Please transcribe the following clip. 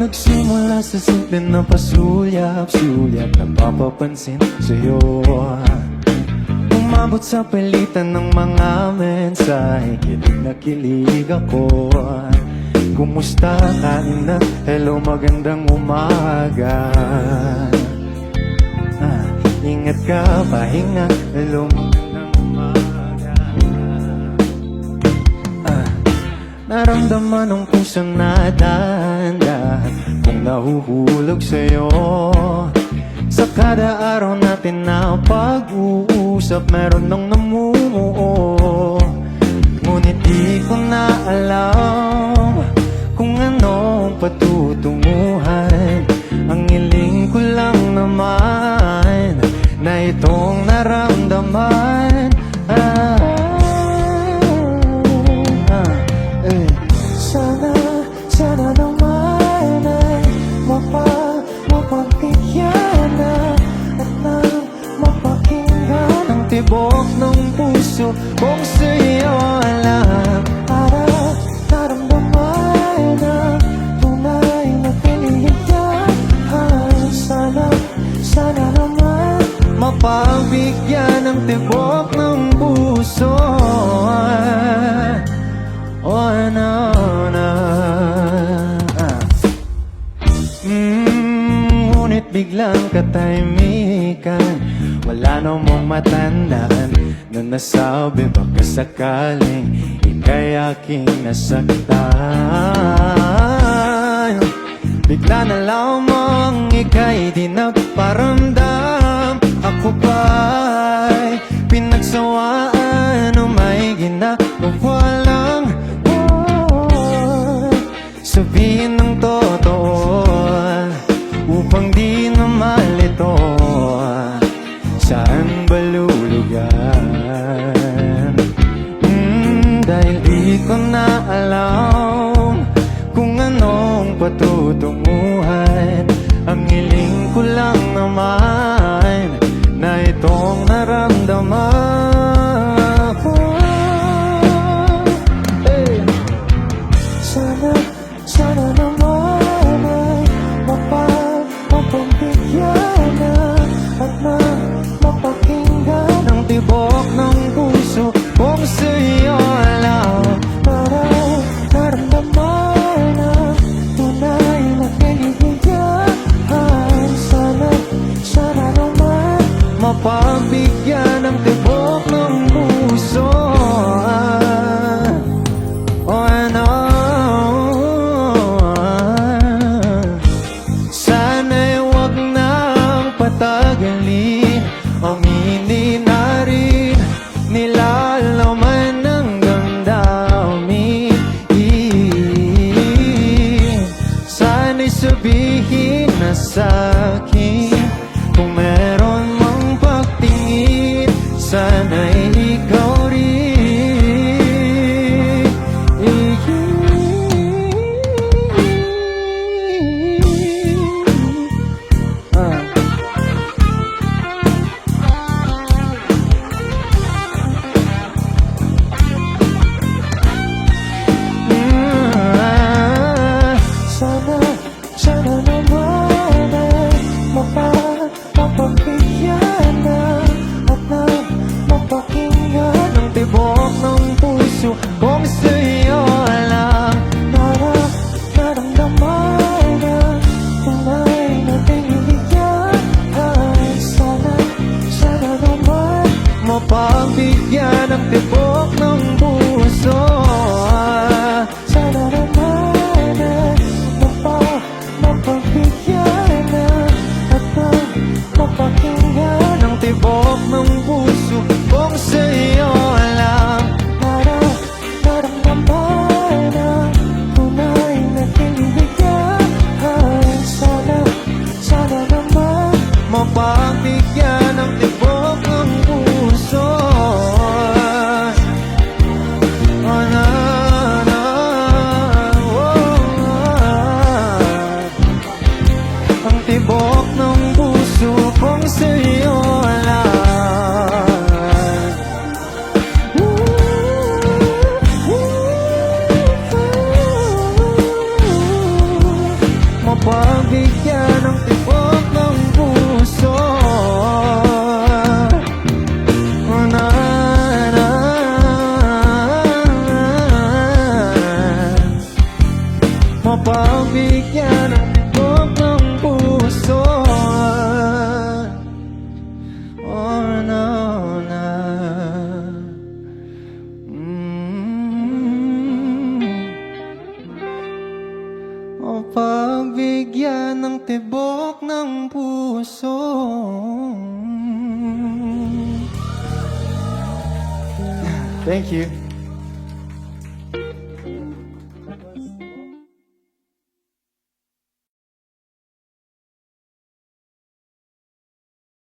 Nagsimula sa simple na pasulyap-sulyap, napapapansin sa'yo. Umabot sa palitan ng mga mensahe, kilig na kilig ako. Kumusta, kain na, hello, magandang umaga. Ingat ka, pahinga, hello, magandang umaga. Naramdaman ng pusong nadaan kung nahuhulog sa'yo. Sa kada araw natin na pag-uusap, meron nang namumuo. Ngunit di ko na alam kung anong patutunguhan. Ang hiling ko lang naman na itong naramdaman. Sana naman ay mapagbigyan na at nang mapakinggan ang tibok ng puso kung sa'yo alam. Para naramdaman ang tunay na kaligayahan. Sana naman mapagbigyan ang tibok ng puso. Oh no, no. Ngunit biglang katahimikan, wala namang matandaan na nasabi baka sakaling ika'y aking nasaktan. Bigla na lamang ika'y di nagparamdam. Ako ba'y pinagsawaan o may ginagawa lang? Sabihin ng totoo upang di na malito. Saan ba lulugan? Dahil di ko na alam kung anong patutunguhan. Ang hiling ko lang naman na itong naramdaman. Sana naman ay mapagbigyan na at mapakinggan ang tibok ng puso kung sa'yo alam. Para naramdaman ang tunay na kaligayahan. Sana naman mapagbigyan ang tibok ng puso. Oh, ano? Patagalin, aminin na rin, nilalaman ng damdamin. Sana'y sabihin na sa'kin kung meron mang pagtingin. Sana'y ikaw rin. Sana naman ay Pagbigyan ng tibok ng puso. Oh no, na O pagbigyan ng tibok ng puso. Thank you.